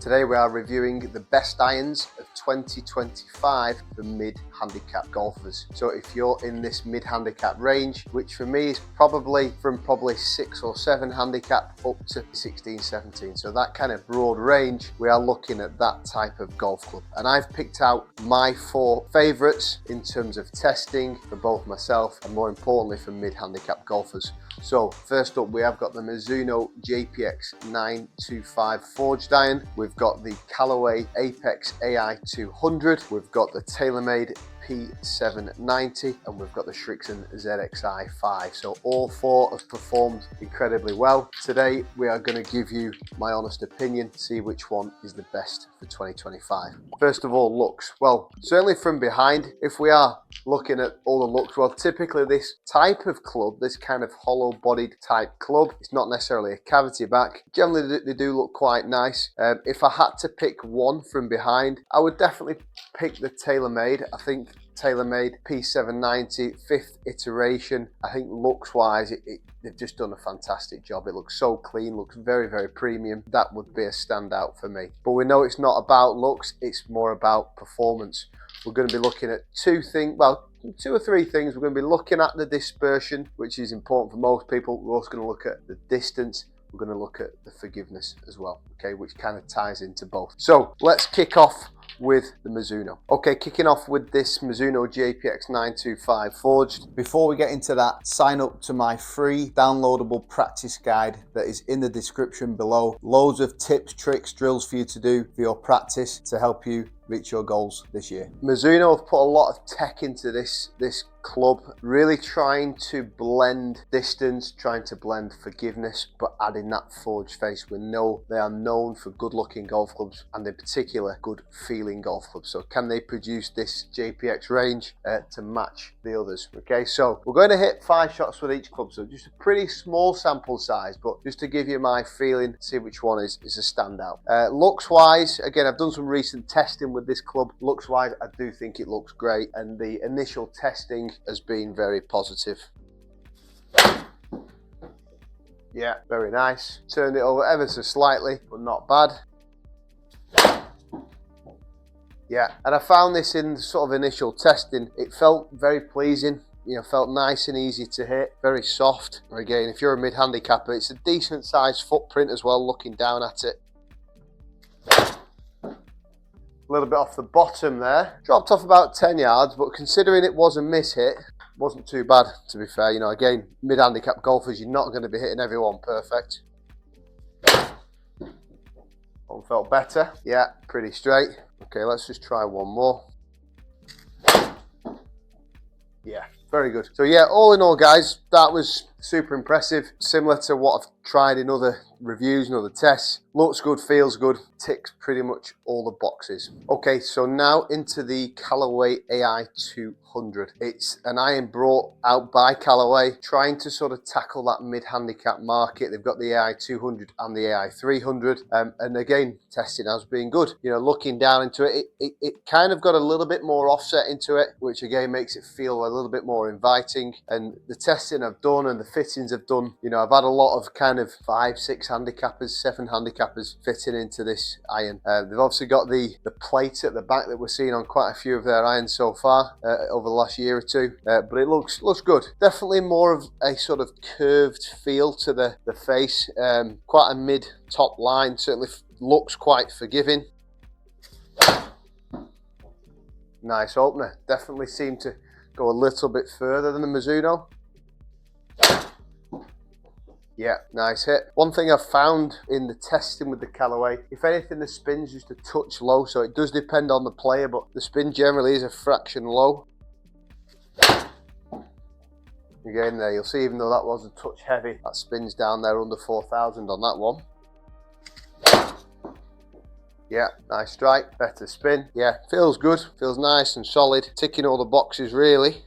Today we are reviewing the best irons of 2025 for mid-handicap golfers. So if you're in this mid-handicap range, which for me is probably from 6 or 7 handicap up to 16, 17. So that kind of broad range, we are looking at that type of golf club. And I've picked out my 4 favorites in terms of testing for both myself and more importantly for mid-handicap golfers. So first up we have got the Mizuno JPX 925 forged iron. We've got the Callaway Apex AI200. We've got the TaylorMade P790 and we've got the Srixon ZXI5. So all 4 have performed incredibly well. Today we are going to give you my honest opinion, see which one is the best for 2025. First of all, looks. Well, certainly from behind, if we are looking at all the looks, well, typically this type of club, this kind of hollow bodied type club, it's not necessarily a cavity back. Generally they do look quite nice. If I had to pick one from behind, I would definitely pick the TaylorMade. I think TaylorMade P790 5th iteration. I think looks wise they've just done a fantastic job. It looks so clean, looks very, very premium. That would be a standout for me. But we know it's not about looks, it's more about performance. We're going to be looking at 2 or 3 things. We're going to be looking at the dispersion, which is important for most people. We're also going to look at the distance. We're going to look at the forgiveness as well, okay, which kind of ties into both. So let's kick off with the Mizuno. Okay, kicking off with this Mizuno JPX 925 forged. Before we get into that, sign up to my free downloadable practice guide that is in the description below. Loads of tips, tricks, drills for you to do for your practice to help you reach your goals this year. Mizuno have put a lot of tech into this club, really trying to blend distance, trying to blend forgiveness, but adding that forged face. We know they are known for good looking golf clubs and in particular good feeling golf clubs. So can they produce this JPX range to match the others? Okay, so we're going to hit 5 shots with each club, so just a pretty small sample size, but just to give you my feeling, see which one is a standout. Looks wise, again, I've done some recent testing with this club. Looks wise, I do think it looks great, and the initial testing has been very positive. Yeah, very nice. Turned it over ever so slightly, but not bad. Yeah, and I found this in sort of initial testing. It felt very pleasing. You know, felt nice and easy to hit, very soft. Again, if you're a mid-handicapper, it's a decent sized footprint as well, looking down at it. A little bit off the bottom there. Dropped off about 10 yards, but considering it was a miss hit, wasn't too bad, to be fair. You know, again, mid-handicap golfers, you're not going to be hitting everyone perfect. One felt better. Yeah, pretty straight. Okay, let's just try one more. Yeah, very good. So yeah, all in all, guys, that was super impressive. Similar to what I've tried in other reviews and other tests. Looks good, feels good, ticks pretty much all the boxes. Okay, so now into the Callaway AI200. It's an iron brought out by Callaway, trying to sort of tackle that mid-handicap market. They've got the AI200 and the AI300, and again, testing has been good. You know, looking down into it, it kind of got a little bit more offset into it, which again makes it feel a little bit more inviting. And the testing I've done and the fittings I've done, you know, I've had a lot of kind of 5, 6 handicappers, 7 handicappers fitting into this iron. They've obviously got the plate at the back that we're seeing on quite a few of their irons so far over the last year or 2, but it looks good. Definitely more of a sort of curved feel to the face. Quite a mid top line, certainly looks quite forgiving. Nice opener. Definitely seemed to go a little bit further than the Mizuno. Yeah, nice hit. One thing I've found in the testing with the Callaway, if anything, the spin's just a touch low, so it does depend on the player, but the spin generally is a fraction low. Again there, you'll see even though that was a touch heavy, that spin's down there under 4,000 on that one. Yeah, nice strike, better spin. Yeah, feels good, feels nice and solid, ticking all the boxes really.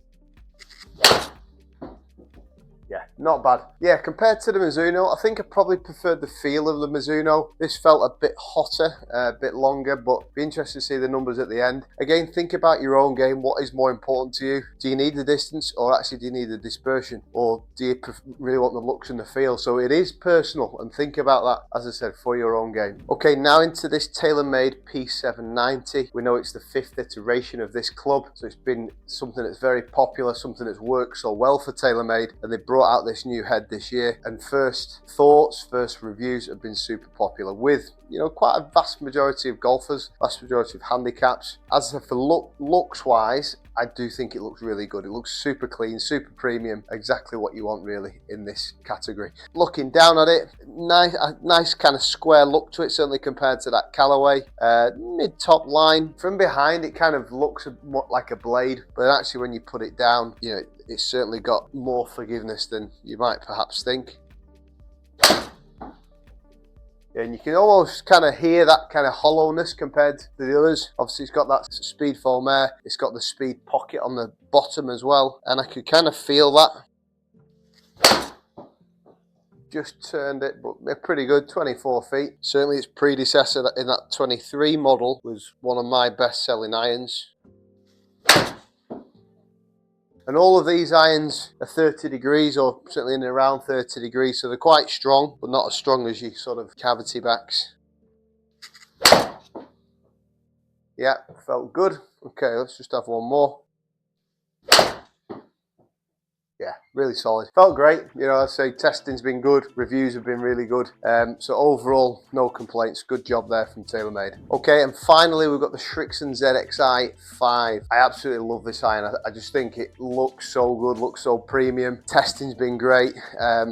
Yeah, not bad. Yeah, compared to the Mizuno, I think I probably preferred the feel of the Mizuno. This felt a bit hotter, a bit longer, but be interested to see the numbers at the end. Again, think about your own game. What is more important to you? Do you need the distance, or actually do you need the dispersion? Or do you really want the looks and the feel? So it is personal, and think about that, as I said, for your own game. Okay, now into this TaylorMade P790. We know it's the 5th iteration of this club, so it's been something that's very popular, something that's worked so well for TaylorMade, and they brought out this new head this year. And first thoughts, first reviews have been super popular with, you know, quite a vast majority of golfers, vast majority of handicaps. As for looks wise, I do think it looks really good. It looks super clean, super premium, exactly what you want really in this category. Looking down at it, nice kind of square look to it, certainly compared to that Callaway. Mid-top line. From behind, it kind of looks more like a blade, but actually when you put it down, you know, it's certainly got more forgiveness than you might perhaps think. And you can almost kind of hear that kind of hollowness compared to the others. Obviously it's got that speed foam air, it's got the speed pocket on the bottom as well, and I could kind of feel that. Just turned it, but they're pretty good, 24 feet. Certainly its predecessor in that 23 model was one of my best selling irons. And all of these irons are 30 degrees, or certainly in and around 30 degrees, so they're quite strong, but not as strong as your sort of cavity backs. Yeah, felt good. Okay, let's just have one more. Yeah, really solid. Felt great. You know, I say testing's been good, reviews have been really good. So overall, no complaints. Good job there from TaylorMade. Okay, and finally we've got the Srixon ZXI5. I absolutely love this iron. I just think it looks so good, looks so premium. Testing's been great. I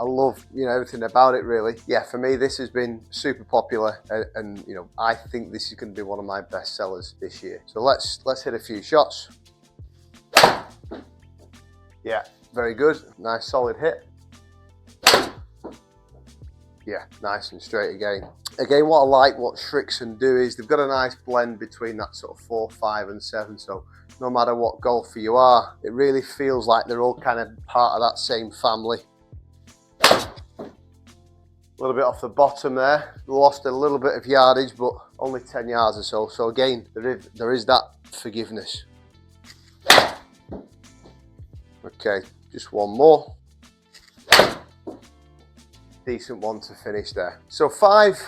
love, you know, everything about it really. Yeah, for me this has been super popular, and you know, I think this is going to be one of my best sellers this year. So let's hit a few shots. Yeah, very good. Nice solid hit. Yeah, nice and straight again. Again, what I like, what Srixon do is they've got a nice blend between that sort of 4, 5 and 7. So no matter what golfer you are, it really feels like they're all kind of part of that same family. A little bit off the bottom there. Lost a little bit of yardage, but only 10 yards or so. So again, there is that forgiveness. Okay, just one more. Decent one to finish there. So 5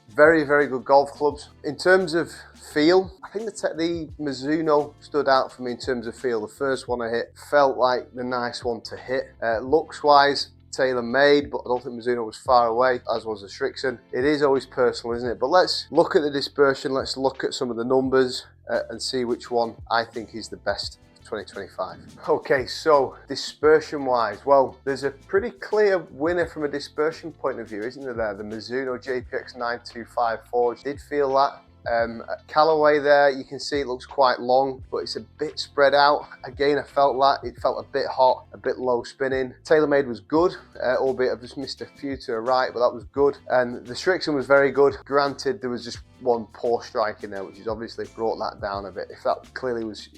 very, very good golf clubs. In terms of feel, I think the Mizuno stood out for me in terms of feel. The first one I hit felt like the nice one to hit. Looks wise, TaylorMade, but I don't think Mizuno was far away, as was the Srixon. It is always personal, isn't it? But let's look at the dispersion, let's look at some of the numbers and see which one I think is the best 2025. Okay, so dispersion wise, well, there's a pretty clear winner from a dispersion point of view, isn't there? The Mizuno JPX 925 Forge. Did feel that. At Callaway there, you can see it looks quite long, but it's a bit spread out. Again, I felt that. It felt a bit hot, a bit low spinning. TaylorMade was good, albeit I've just missed a few to the right, but that was good. And the Srixon was very good. Granted, there was just one poor strike in there, which has obviously brought that down a bit. If that clearly was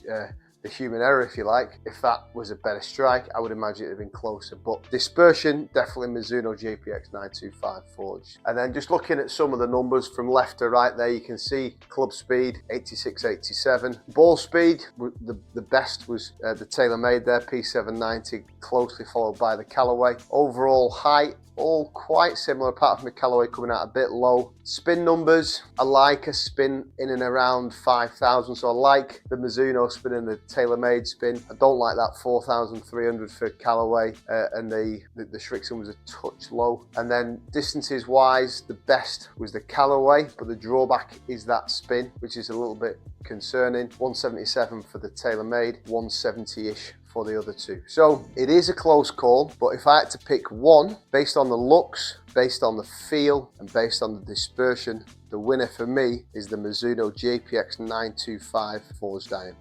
the human error, if you like. If that was a better strike, I would imagine it would have been closer. But dispersion, definitely Mizuno JPX 925 Forge. And then just looking at some of the numbers from left to right there, you can see club speed 86, 87. Ball speed, the best was the TaylorMade there, P790, closely followed by the Callaway. Overall height, all quite similar, apart from the Callaway coming out a bit low. Spin numbers, I like a spin in and around 5,000, so I like the Mizuno spin and the TaylorMade spin. I don't like that 4,300 for Callaway, and the Srixon was a touch low. And then distances wise, the best was the Callaway, but the drawback is that spin, which is a little bit concerning. 177 for the TaylorMade, 170-ish for the other two. So it is a close call, but if I had to pick one, based on the looks, based on the feel, and based on the dispersion, the winner for me is the Mizuno JPX 925 Forged Iron.